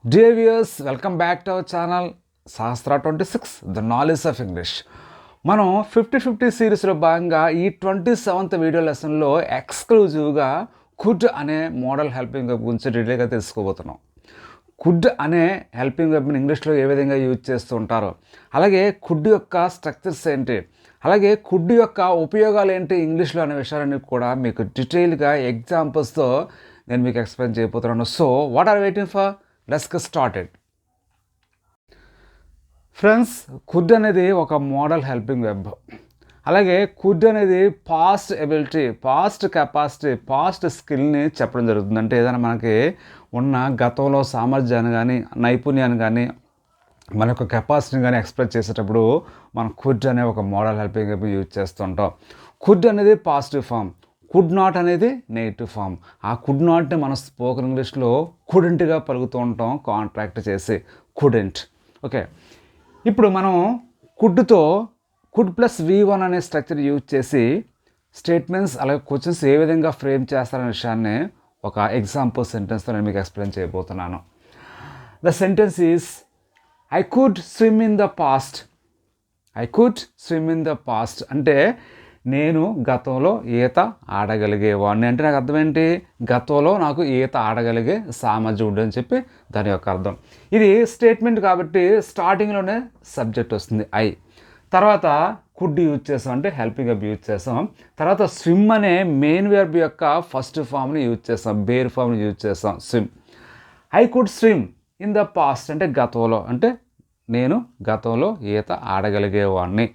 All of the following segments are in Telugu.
Dear viewers, welcome back to our channel Sahastra 26, The Knowledge of English. మనం 50-50 సిరీస్లో భాగంగా ఈ 27th వీడియో లెసన్లో ఎక్స్క్లూజివ్గా కుడ్ అనే మోడల్ హెల్పింగ్ వెబ్ గురించి డీటెయిల్గా తెలుసుకోబోతున్నాం. కుడ్ అనే హెల్పింగ్ వెబ్ని ఇంగ్లీష్లో ఏ విధంగా యూజ్ చేస్తూ ఉంటారో, అలాగే కుడ్ యొక్క స్ట్రక్చర్స్ ఏంటి, అలాగే కుడ్ యొక్క ఉపయోగాలు ఏంటి ఇంగ్లీష్లో అనే విషయాలన్నీ కూడా మీకు డీటెయిల్గా ఎగ్జాంపుల్స్తో నేను మీకు ఎక్స్ప్లెయిన్ చేయబోతున్నాను. So what are waiting for? Let's get started. Friends, could అనేది ఒక మోడల్ హెల్పింగ్ వెబ్. అలాగే కుడ్ అనేది past ability, past capacity, past స్కిల్ని చెప్పడం జరుగుతుంది. అంటే ఏదైనా మనకి ఉన్న గతంలో సామర్థ్యాన్ని కానీ నైపుణ్యాన్ని కానీ మన యొక్క కెపాసిటీని కానీ ఎక్స్ప్రెస్ చేసేటప్పుడు మనం కుడ్ అనే ఒక మోడల్ హెల్పింగ్ వెబ్ యూజ్ చేస్తుంటాం. కుడ్ అనేది పాజిటివ్ ఫామ్, కుడ్ నాట్ అనేది నెగిటివ్ ఫామ్. ఆ కుడ్ నాట్ని మనం స్పోకెన్ ఇంగ్లీష్లో కుడెంట్గా పలుకుతూ ఉంటాం, కాంట్రాక్ట్ చేసి కుడెంట్. ఓకే, ఇప్పుడు మనం కుడ్తో కుడ్ ప్లస్ V1 అనే స్ట్రక్చర్ యూజ్ చేసి స్టేట్మెంట్స్ అలాగే క్వశ్చన్స్ ఏ విధంగా ఫ్రేమ్ చేస్తారనే విషయాన్ని ఒక ఎగ్జాంపుల్ సెంటెన్స్తో నేను మీకు ఎక్స్ప్లెయిన్ చేయబోతున్నాను. The sentence is I could swim in the past. I could swim in the past అంటే నేను గతంలో ఈత ఆడగలిగేవాడిని. అంటే నాకు అర్థం ఏంటి? గతంలో నాకు ఈత ఆడగలిగే సామర్థ్యం ఉండని చెప్పి దాని యొక్క అర్థం. ఇది స్టేట్మెంట్ కాబట్టి స్టార్టింగ్లోనే సబ్జెక్ట్ వస్తుంది ఐ, తర్వాత కుడ్ యూజ్ చేసాం అంటే హెల్పింగ్ వెబ్ యూజ్ చేసాం, తర్వాత స్విమ్ అనే మెయిన్ వెర్బ్ యొక్క ఫస్ట్ ఫామ్ని యూజ్ చేసాం, బేర్ ఫామ్ని యూజ్ చేసాం swim. I could swim in the past అంటే గతంలో, అంటే నేను గతంలో ఈత ఆడగలిగేవాడిని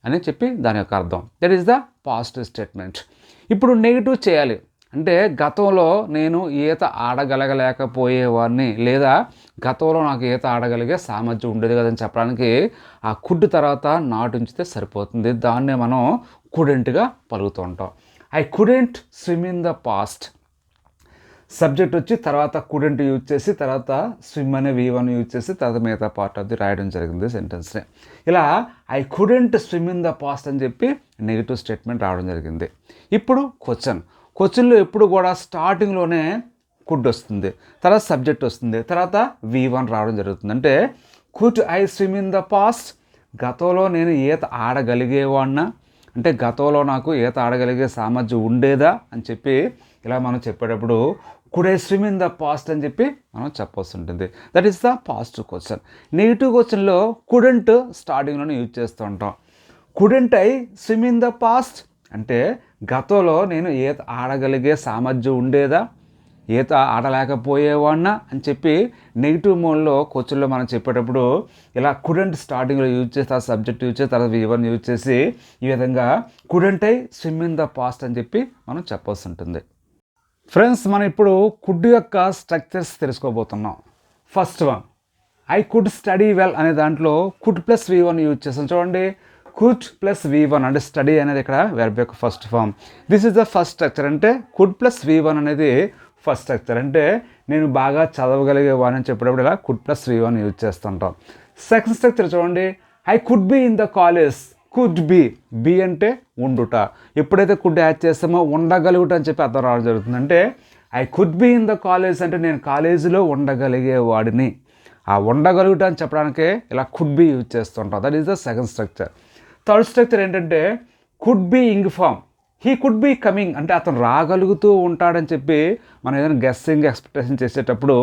అని చెప్పి దాని యొక్క అర్థం. That is the positive statement. ఇప్పుడు నెగిటివ్ చేయాలి అంటే గతంలో నేను ఈత ఆడగలగలేకపోయేవాడిని లేదా గతంలో నాకు ఈత ఆడగలిగే సామర్థ్యం ఉండేది కదని చెప్పడానికి ఆ కుడ్ తర్వాత నాట్ ఉంచితే సరిపోతుంది. దాన్నే మనం కుడెంట్గా పలుకుతూ ఉంటాం. I couldn't swim in the past. Subject వచ్చి తర్వాత కుడెంట్ యూజ్ చేసి తర్వాత స్విమ్ అనే V1 యూజ్ చేసి తర్వాత మిగతా పార్ట్ ఆఫ్ ది రాయడం జరిగింది సెంటెన్స్ని. ఇలా I couldn't swim in the past అని చెప్పి నెగిటివ్ స్టేట్మెంట్ రావడం జరిగింది. ఇప్పుడు క్వశ్చన్లో ఎప్పుడు కూడా స్టార్టింగ్లోనే కుడ్ వస్తుంది, తర్వాత సబ్జెక్ట్ వస్తుంది, తర్వాత V1 రావడం జరుగుతుంది. అంటే could I swim in the past, గతంలో నేను ఈత ఆడగలిగేవాడినా అంటే గతంలో నాకు ఈత ఆడగలిగే సామర్థ్యం ఉండేదా అని చెప్పి ఇలా మనం చెప్పేటప్పుడు could I swim in the past అని చెప్పి మనం చెప్పాల్సి ఉంటుంది. That is the positive question. Negative క్వశ్చన్లో కుడెంట్ స్టార్టింగ్లోనే యూజ్ చేస్తూ ఉంటాం. Couldn't I swim in the past అంటే గతంలో నేను ఈత ఆడగలిగే సామర్థ్యం ఉండేదా, ఈత ఆడలేకపోయేవాడినా అని చెప్పి నెగిటివ్ మోడ్లో క్వశ్చన్లో మనం చెప్పేటప్పుడు ఇలా కుడెంట్ స్టార్టింగ్లో యూజ్ చేసి ఆ సబ్జెక్ట్ యూజ్ చేసి తర్వాత V1 యూజ్ చేసి ఈ విధంగా couldn't I swim in the past అని చెప్పి మనం చెప్పాల్సి ఉంటుంది. ఫ్రెండ్స్, మనం ఇప్పుడు కుడ్ యొక్క స్ట్రక్చర్స్ తెలుసుకోబోతున్నాం. First one I could study well అనే దాంట్లో కుడ్ ప్లస్ V1 యూజ్ చేస్తాం. చూడండి, కుడ్ ప్లస్ V1 అంటే స్టడీ అనేది ఇక్కడ వెర్బ్ యొక్క first form. This is the first structure. అంటే కుడ్ ప్లస్ V1 అనేది ఫస్ట్ స్ట్రక్చర్. అంటే నేను బాగా చదవగలిగేవాడిని అని చెప్పేటప్పుడు ఇలా కుడ్ ప్లస్ V1 యూజ్ చేస్తుంటాం. సెకండ్ స్ట్రక్చర్ చూడండి, I could be in the college. Could be అంటే ఉండుట. ఎప్పుడైతే కుడ్ యాడ్ చేస్తామో ఉండగలుగుట అని చెప్పి అర్థం రావడం జరుగుతుంది. అంటే I could be in the college అంటే నేను కాలేజీలో ఉండగలిగేవాడిని. ఆ ఉండగలుగుట అని చెప్పడానికే ఇలా కుడ్ బీ యూజ్ చేస్తుంటాం. That is the second structure. Third structure ఏంటంటే could be ing form. He could be coming అంటే అతను రాగలుగుతూ ఉంటాడని చెప్పి మనం ఏదైనా గెస్సింగ్ ఎక్స్పెక్టేషన్ చేసేటప్పుడు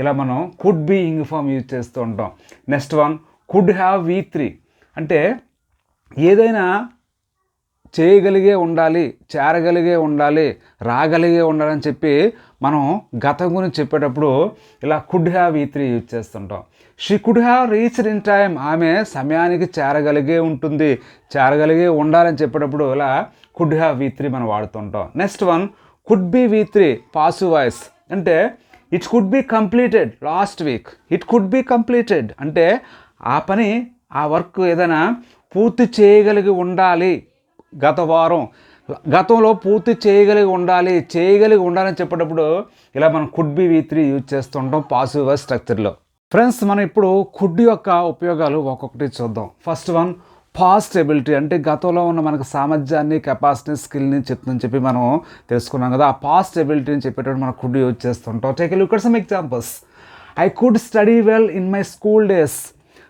ఇలా మనం could be ing form use చేస్తూ ఉంటాం. Next one could have V3 అంటే ఏదైనా చేయగలిగే ఉండాలి, చేరగలిగే ఉండాలి, రాగలిగే ఉండాలని చెప్పి మనం గతం గురించి చెప్పేటప్పుడు ఇలా కుడ్ హ్యావ్ V3 యూజ్ చేస్తుంటాం. She could have reached in time. ఆమె సమయానికి చేరగలిగే ఉంటుంది, చేరగలిగే ఉండాలని చెప్పేటప్పుడు ఇలా కుడ్ హ్యావ్ V3 మనం వాడుతుంటాం. Next one could be V3 passive voice అంటే it could be completed last week. It could be completed అంటే ఆ పని, ఆ వర్క్ ఏదైనా పూర్తి చేయగలిగి ఉండాలి, గత వారం గతంలో పూర్తి చేయగలిగి ఉండాలని చెప్పేటప్పుడు ఇలా మనం కుడ్ బి V3 యూజ్ చేస్తుంటాం పాసివ్ వాయిస్ స్ట్రక్చర్లో. ఫ్రెండ్స్, మనం ఇప్పుడు కుడ్ యొక్క ఉపయోగాలు ఒక్కొక్కటి చూద్దాం. ఫస్ట్ వన్ పాస్ట్ ఎబిలిటీ అంటే గతంలో ఉన్న మనకు సామర్థ్యాన్ని, కెపాసిటీ, స్కిల్ని చెప్తుందని చెప్పి మనం తెలుసుకున్నాం కదా. ఆ పాస్ట్ ఎబిలిటీని చెప్పేటప్పుడు మనం కుడ్ యూజ్ చేస్తుంటాం. Take a look at some examples. I could study well in my school days.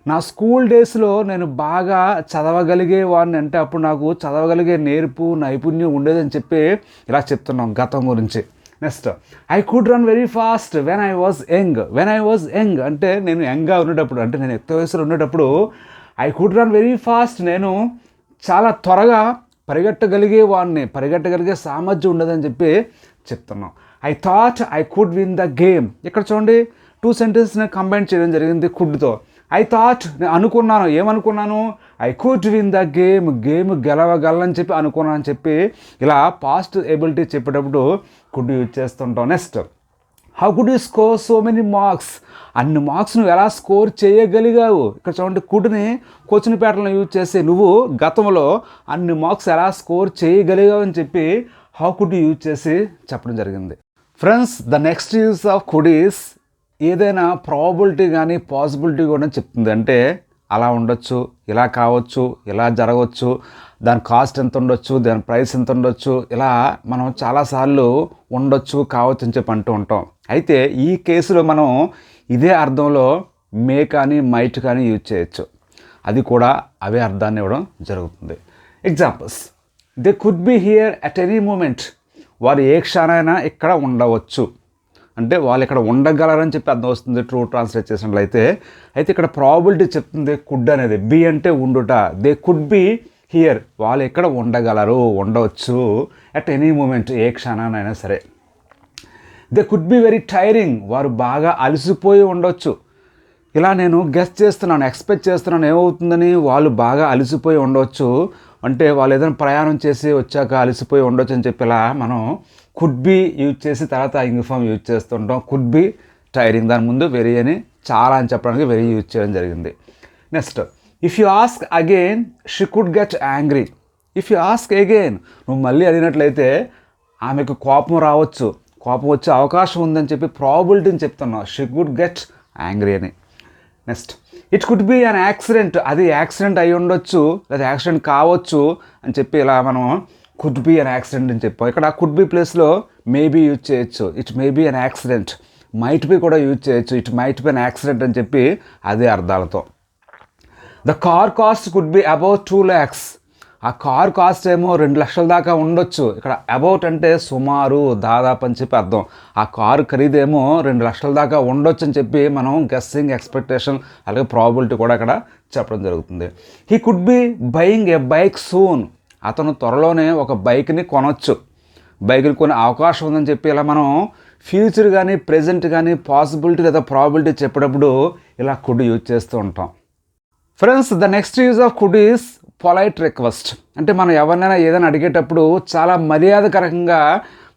నా స్కూల్ డేస్లో నేను బాగా చదవగలిగేవాడిని, అంటే అప్పుడు నాకు చదవగలిగే నేర్పు నైపుణ్యం ఉండేదని చెప్పి ఇలా చెప్తున్నాం గతం గురించి. Next, I could run very fast when I was young. అంటే నేను యంగ్గా ఉండేటప్పుడు, అంటే నేను ఎక్కువ వయసులో ఉండేటప్పుడు I could run very fast, నేను చాలా త్వరగా పరిగెట్టగలిగే సామర్థ్యం ఉండదని చెప్పి చెప్తున్నాం. I thought I could win the game. ఇక్కడ చూడండి 2 సెంటెన్స్ని కంబైన్ చేయడం జరిగింది కుడ్తో. ఐ థాట్, నేను అనుకున్నాను, ఏమనుకున్నాను, I could win the game గెలవగలని చెప్పి అనుకున్నాను అని చెప్పి ఇలా పాస్ట్ ఎబిలిటీ చెప్పేటప్పుడు కుడ్ యూజ్ చేస్తుంటాం. Next, how could you score so many marks. అన్ని మార్క్స్ నువ్వు ఎలా స్కోర్ చేయగలిగావు. ఇక్కడ చూడండి కుడ్ని క్వశ్చన్ ప్యాటర్న్ యూజ్ చేసి నువ్వు గతంలో అన్ని మార్క్స్ ఎలా స్కోర్ చేయగలిగావు అని చెప్పి హౌ కుడ్ యూజ్ చేసి చెప్పడం జరిగింది. Friends, the next use of could is ఏదైనా ప్రాబబిలిటీ కానీ పాసిబిలిటీ కూడా చెప్తుంది. అంటే అలా ఉండొచ్చు, ఇలా కావచ్చు, ఇలా జరగవచ్చు, దాని కాస్ట్ ఎంత ఉండొచ్చు, దాని ప్రైస్ ఎంత ఉండొచ్చు, ఇలా మనం చాలాసార్లు ఉండొచ్చు కావచ్చు అని చెప్పి అంటూ ఉంటాం. అయితే ఈ కేసులో మనం ఇదే అర్థంలో మే కానీ మైట్ కానీ యూజ్ చేయొచ్చు. అది కూడా అవే అర్థాన్ని ఇవ్వడం జరుగుతుంది. Examples, they could be here at any moment. వారు ఏ క్షణమైనా ఇక్కడ ఉండవచ్చు, అంటే వాళ్ళు ఇక్కడ ఉండగలరని చెప్పి అర్థం వస్తుంది ట్రూ ట్రాన్స్లేట్ చేసినట్లయితే. అయితే ఇక్కడ ప్రాబిలిటీ చెప్తుంది కుడ్ అనేది. బి అంటే ఉండుట. దే కుడ్ బి హియర్, వాళ్ళు ఇక్కడ ఉండవచ్చు అట్ ఎనీ మూమెంట్, ఏ క్షణానైనా సరే. They could be very tiring, వారు బాగా అలసిపోయి ఉండొచ్చు. ఇలా నేను గెస్ చేస్తున్నాను, ఎక్స్పెక్ట్ చేస్తున్నాను ఏమవుతుందని. వాళ్ళు బాగా అలసిపోయి ఉండవచ్చు, అంటే వాళ్ళు ఏదైనా ప్రయాణం చేసి వచ్చాక అలసిపోయి ఉండొచ్చు అని చెప్పి ఇలా మనం కుడ్ బి యూజ్ చేసి తర్వాత ఇంగ్ ఫామ్ యూజ్ చేస్తుంటాం. కుడ్ బి టైరింగ్, దాని ముందు వెరీ అని చాలా అని చెప్పడానికి వెరీ యూజ్ చేయడం జరిగింది. Next, if you ask again she could get angry. If you ask again, నువ్వు మళ్ళీ అడిగినట్లయితే ఆమెకు కోపం వచ్చే అవకాశం ఉందని చెప్పి ప్రాబిలిటీని చెప్తున్నావు. షీ కుడ్ గెట్ యాంగ్రీ అని. Next, it could B an accident. అది యాక్సిడెంట్ అయి ఉండొచ్చు, లేదా యాక్సిడెంట్ కావచ్చు అని చెప్పి ఇలా మనం కుడ్ బి అన్ యాక్సిడెంట్ అని చెప్పాం. ఇక్కడ కుడ్ బి ప్లేస్లో మేబీ యూజ్ చేయొచ్చు. It may be an accident. Might be కూడా యూజ్ చేయొచ్చు. It might be an accident అని చెప్పి అదే అర్థాలతో. The car cost could be about 2 lakhs. ఆ కార్ కాస్ట్ ఏమో 2 లక్షల దాకా ఉండొచ్చు. ఇక్కడ అబౌట్ అంటే సుమారు, దాదాపు అని చెప్పి అర్థం. ఆ కారు ఖరీదేమో 2 లక్షల దాకా ఉండొచ్చు అని చెప్పి మనం గెస్సింగ్, ఎక్స్పెక్టేషన్, అలాగే ప్రాబిలిటీ కూడా ఇక్కడ చెప్పడం జరుగుతుంది. He could be buying A bike soon. అతను త్వరలోనే ఒక బైక్ని కొనొచ్చు, బైక్ని కొనే అవకాశం ఉందని చెప్పి ఇలా మనం ఫ్యూచర్ కానీ ప్రెజెంట్ కానీ పాసిబిలిటీ లేదా ప్రాబిలిటీ చెప్పేటప్పుడు ఇలా కుడ్ యూజ్ చేస్తూ ఉంటాం. Friends, the next use of could is polite request. అంటే మనం ఎవరినైనా ఏదైనా అడిగేటప్పుడు చాలా మర్యాదకరంగా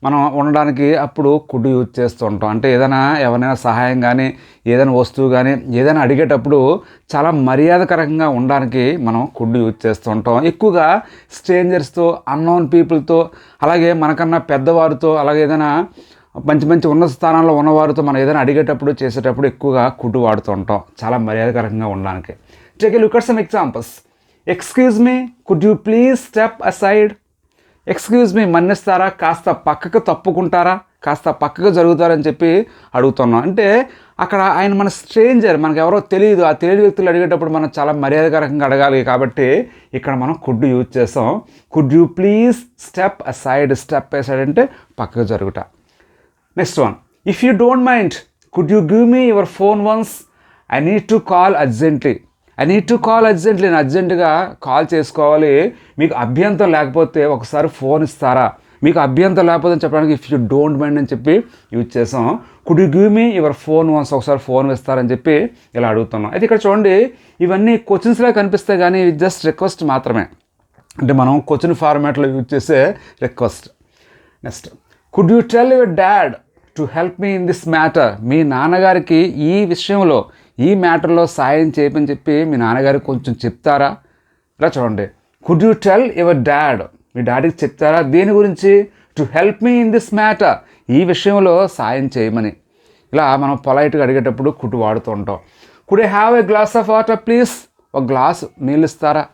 మనం ఉండడానికి అప్పుడు కుడ్ యూజ్ చేస్తూ ఉంటాం. అంటే ఎవరైనా సహాయం కానీ ఏదైనా వస్తువు కానీ ఏదైనా అడిగేటప్పుడు చాలా మర్యాదకరంగా ఉండడానికి మనం కుడ్ యూజ్ చేస్తూ ఉంటాం. ఎక్కువగా స్ట్రేంజర్స్తో, అన్నోన్ పీపుల్తో, అలాగే మనకన్నా పెద్దవారితో, అలాగే ఏదైనా మంచి ఉన్నత స్థానాల్లో ఉన్నవారితో మనం ఏదైనా అడిగేటప్పుడు చేసేటప్పుడు ఎక్కువగా కుడ్ వాడుతూ ఉంటాం చాలా మర్యాదకరంగా ఉండడానికి. Take a look at some examples. Excuse me, could you please step aside. Excuse me మన్నిస్తారా, కాస్త పక్కకు తప్పుకుంటారా, కాస్త పక్కకు జరుగుతారని చెప్పి అడుగుతున్నాం. అంటే అక్కడ ఆయన మన స్ట్రేంజర్, మనకు ఎవరో తెలియదు. ఆ తెలియని వ్యక్తులు అడిగేటప్పుడు మనం చాలా మర్యాదకరంగా అడగాలి కాబట్టి ఇక్కడ మనం కుడ్ యూజ్ చేస్తాం. Could you please step aside. Step aside అంటే పక్కకు జరుగుట. Next one, if you don't mind could you give me your phone once. I need to call urgently. నేను అర్జెంటుగా కాల్ చేసుకోవాలి, మీకు అభ్యంతరం లేకపోతే ఒకసారి ఫోన్ ఇస్తారా. మీకు అభ్యంతరం లేకపోతే చెప్పడానికి ఇఫ్ యూ డోంట్ మైండ్ అని చెప్పి యూజ్ చేసాం. Could you give me your phone once, ఒకసారి ఫోన్ ఇస్తారని చెప్పి ఇలా అడుగుతున్నాం. అయితే ఇక్కడ చూడండి, ఇవన్నీ క్వశ్చన్స్లా కనిపిస్తాయి కానీ జస్ట్ రిక్వెస్ట్ మాత్రమే. అంటే మనం క్వశ్చన్ ఫార్మాట్లో యూజ్ చేసే request. Next, could you tell your dad to help me in this matter. మీ నాన్నగారికి ఈ విషయంలో, ఈ మ్యాటర్లో సాయం చేయమని చెప్పి మీ నాన్నగారికి కొంచెం చెప్తారా. ఇలా చూడండి, could you tell your dad, మీ డాడీకి చెప్తారా దేని గురించి, to help me in this matter, ఈ విషయంలో సాయం చేయమని. ఇలా మనం పొలైట్గా అడిగేటప్పుడు కుడ్ వాడుతూ ఉంటాం. Could I have a glass of water please, ఒక గ్లాసు నీళ్ళు ఇస్తారా.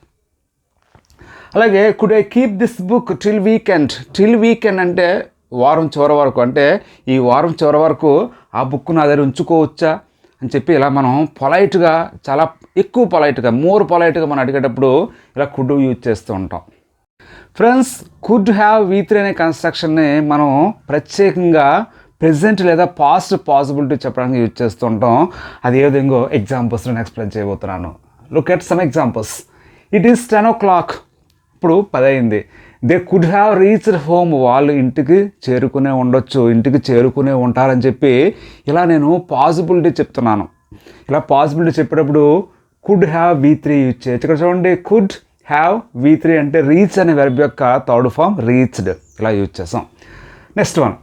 అలాగే could I keep this book till weekend అంటే వారం చివరి వరకు, అంటే ఈ వారం చివరి వరకు ఆ బుక్ నా దగ్గర ఉంచుకోవచ్చా. అని చెప్పి ఇలా మనం పొలైట్గా, చాలా ఎక్కువ పొలైట్గా, మోర్ పొలైట్గా మనం అడిగేటప్పుడు ఇలా కుడ్ యూజ్ చేస్తూ ఉంటాం. ఫ్రెండ్స్, కుడ్ హ్యావ్ V3 అనే కన్స్ట్రక్షన్ని మనం ప్రత్యేకంగా ప్రెజెంట్ లేదా పాస్ట్ పాసిబిలిటీ చెప్పడానికి యూజ్ చేస్తూ ఉంటాం. అది ఏ విధంగా ఎగ్జాంపుల్స్ నేను ఎక్స్ప్లెయిన్ చేయబోతున్నాను. Look at some examples. It is 10 o'clock. ఇప్పుడు 10 అయింది. They could have reached home. వాళ్ళు ఇంటికి చేరుకునే ఉండొచ్చు, ఇంటికి చేరుకునే ఉంటారని చెప్పి ఇలా నేను పాసిబిలిటీ చెప్తున్నాను. ఇలా పాసిబిలిటీ చెప్పేటప్పుడు కుడ్ హ్యావ్ V3 యూజ్ చేయొచ్చు. ఇక్కడ చూడండి, కుడ్ హ్యావ్ V3 అంటే రీచ్ అనే వెర్బ్ యొక్క థర్డ్ ఫామ్ రీచ్డ్, ఇలా యూజ్ చేసాం. Next one,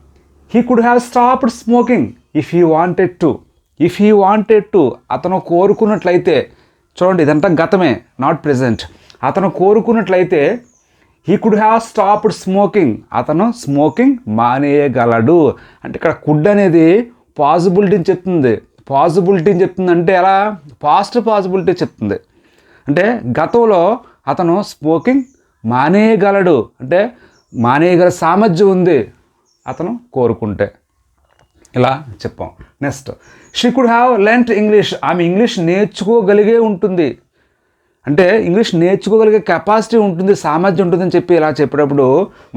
he could have stopped smoking if he wanted to. If he wanted to, అతను కోరుకున్నట్లయితే, చూడండి ఇదంతా గతమే, నాట్ ప్రెజెంట్. అతను కోరుకున్నట్లయితే he could have stopped smoking, అతను స్మోకింగ్ మానేయగలడు. అంటే ఇక్కడ కుడ్ అనేది పాసిబిలిటీని చెప్తుంది. పాసిబిలిటీని చెప్తుంది అంటే ఎలా? పాస్ట్ పాసిబిలిటీ చెప్తుంది. అంటే గతంలో అతను స్మోకింగ్ మానేయగలడు, అంటే మానేయగల సామర్థ్యం ఉంది అతను కోరుకుంటే, ఇలా చెప్పాం. Next, she could have learned English. ఆమె ఇంగ్లీష్ నేర్చుకోగలిగే ఉంటుంది, అంటే ఇంగ్లీష్ నేర్చుకోగలిగే కెపాసిటీ ఉంటుంది, సామర్థ్యం ఉంటుందని చెప్పి ఇలా చెప్పేటప్పుడు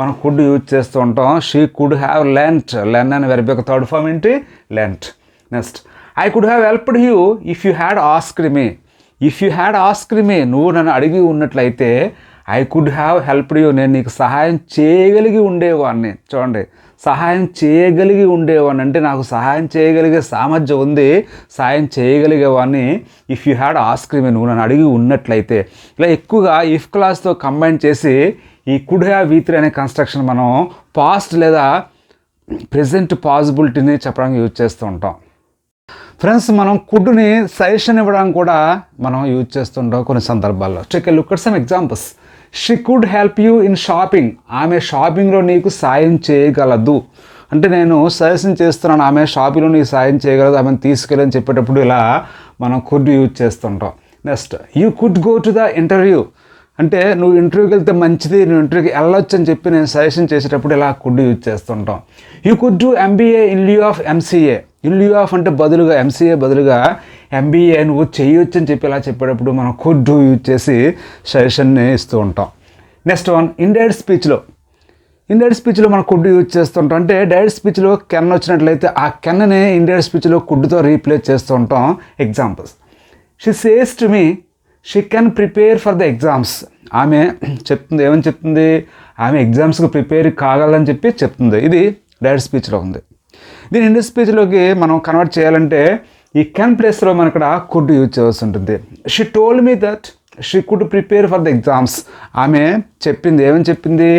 మనం కుడ్ యూజ్ చేస్తూ ఉంటాం. She could have learned. Learn అనే వెర్బ్ యొక్క థర్డ్ ఫామ్ ఏంటి? Learned. Next, I could have helped you if you had asked me. If you had asked me, నువ్వు నన్ను అడిగి ఉన్నట్లయితే I could have helped you, నేను నీకు సహాయం చేయగలిగి ఉండేవాడిని. చూడండి, సహాయం చేయగలిగి ఉండేవాడిని అంటే నాకు సహాయం చేయగలిగే సామర్థ్యం ఉంది, సహాయం చేయగలిగేవాడిని. If you had asked me, నువ్వు నన్ను అడిగి ఉన్నట్లయితే. ఇలా ఎక్కువగా ఇఫ్ క్లాస్తో కంబైన్ చేసి ఈ కుడ్ హ్యావ్ V3 అనే కన్స్ట్రక్షన్ మనం పాస్ట్ లేదా ప్రెజెంట్ పాసిబిలిటీని చెప్పడానికి యూజ్ చేస్తూ ఉంటాం. ఫ్రెండ్స్, మనం కుడ్ని సజెషన్ ఇవ్వడానికి కూడా మనం యూజ్ చేస్తుంటాం కొన్ని సందర్భాల్లో. Take a look at some examples. She could help you in shopping. ఆమె షాపింగ్లో నీకు సాయం చేయగలదు. అంటే నేను సజెషన్ చేస్తున్నాను, ఆమె షాపింగ్లో నీకు సాయం చేయగలదు, ఆమెను తీసుకెళ్ళని చెప్పేటప్పుడు ఇలా మనం కుడ్ యూజ్ చేస్తుంటాం. Next, you could go to the interview. అంటే నువ్వు ఇంటర్వ్యూకి వెళ్తే మంచిది, నువ్వు ఇంటర్వ్యూకి వెళ్ళొచ్చు అని చెప్పి నేను సజెషన్ చేసేటప్పుడు ఇలా కుడ్ యూజ్ చేస్తుంటాం. You could do MBA in లిeu ఆఫ్ MCA. ఇన్ లిeu ఆఫ్ అంటే బదులుగా, MCA బదులుగా MBA నువ్వు చేయొచ్చు అని చెప్పి ఇలా చెప్పేటప్పుడు మనం కుడ్ డూ యూజ్ చేసి సజెషన్ని ఇస్తూ ఉంటాం. నెక్స్ట్ వన్, ఇండైరెక్ట్ స్పీచ్లో. ఇండైరెక్ట్ స్పీచ్లో మనం కుడ్ యూజ్ చేస్తుంటాం. అంటే డైరెక్ట్ స్పీచ్లో కెన్ వచ్చినట్లయితే ఆ కెన్ని ఇండైరెక్ట్ స్పీచ్లో కుడ్తో రీప్లేస్ చేస్తూ ఉంటాం. Examples, she says to me she can prepare for the exams. ఆమె చెప్తుంది, ఏమని చెప్తుంది? ఆమె ఎగ్జామ్స్కి ప్రిపేర్ కాగలని చెప్పి చెప్తుంది. ఇది డైరెక్ట్ స్పీచ్లో ఉంది. దీని ఇండైరెక్ట్ స్పీచ్లోకి మనం కన్వర్ట్ చేయాలంటే ఈ కెన్ ప్లేస్లో మనం ఇక్కడ కుడ్ యూజ్ చేయాల్సి ఉంటుంది. She told me that she could prepare for the exams. ఆమె చెప్పింది, ఏమని చెప్పింది?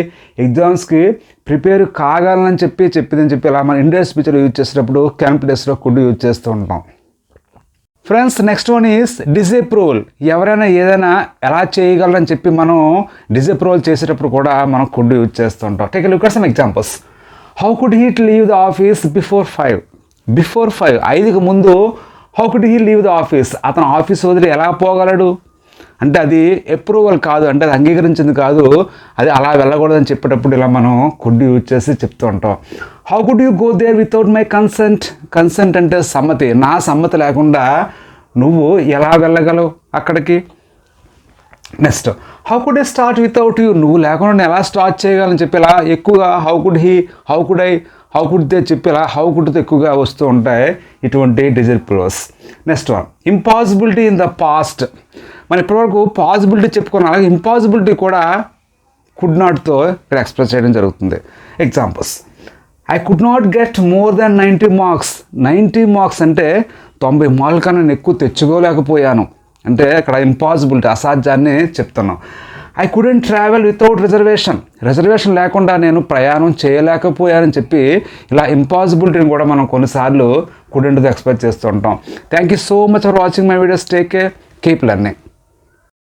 ఎగ్జామ్స్కి ప్రిపేర్ కాగలని చెప్పిందని చెప్పి ఇలా మనం ఇండైరెక్ట్ స్పీచ్లో యూజ్ చేసేటప్పుడు కెన్ ప్లేస్లో కుడ్ యూజ్ చేస్తూ ఉంటాం. Friends, next one is disapproval. ఎవరైనా ఏదైనా ఎలా చేయగలరని చెప్పి మనం డిజప్రూవల్ చేసేటప్పుడు కూడా మనం కుడ్ యూజ్ చేస్తూ ఉంటాం. Take a look at some examples. How could he leave the office before 5? Before 5, 5కి ముందు how could he leave the office? అతను ఆఫీస్ వదిలి ఎలా పోగలడు? అంటే అది అప్రూవల్ కాదు, అంటే అది అంగీకరించింది కాదు, అది అలా వెళ్ళకూడదని చెప్పేటప్పుడు ఇలా మనం కుడ్ యూజ్ చేసి చెప్తూ ఉంటాం. How could you go there without my consent? Consent అంటే సమ్మతి, నా సమ్మతి లేకుండా నువ్వు ఎలా వెళ్ళగలవు అక్కడికి? Next, how could I start without you? నువ్వు లేకుండా నేను ఎలా స్టార్ట్ చేయగలని చెప్పి ఇలా ఎక్కువగా how could he, how could I, how could they చెప్పి ఇలా హౌ కుడ్తో ఎక్కువగా వస్తూ ఉంటాయి ఇటువంటి disapprovals. Next one, impossibility in the past. మనం ఇప్పటివరకు పాసిబిలిటీ చెప్పుకున్నాం, అలాగే ఇంపాసిబిలిటీ కూడా కుడ్ నాట్తో ఇక్కడ ఎక్స్ప్రెస్ చేయడం జరుగుతుంది. Examples, I could not get more than 90 marks. 90 marks అంటే 90 మార్కుల కన్నా నేను ఎక్కువ తెచ్చుకోలేకపోయాను, అంటే ఇక్కడ ఇంపాసిబిలిటీ, అసాధ్యాన్ని చెప్తున్నాం. I couldn't travel without reservation. Reservation లేకుండా నేను ప్రయాణం చేయలేకపోయానని చెప్పి ఇలా ఇంపాసిబిలిటీని కూడా మనం కొన్నిసార్లు కుడెంట్తో ఎక్స్ప్రెస్ చేస్తూ ఉంటాం. Thank you so much for watching my videos. Take care, keep learning.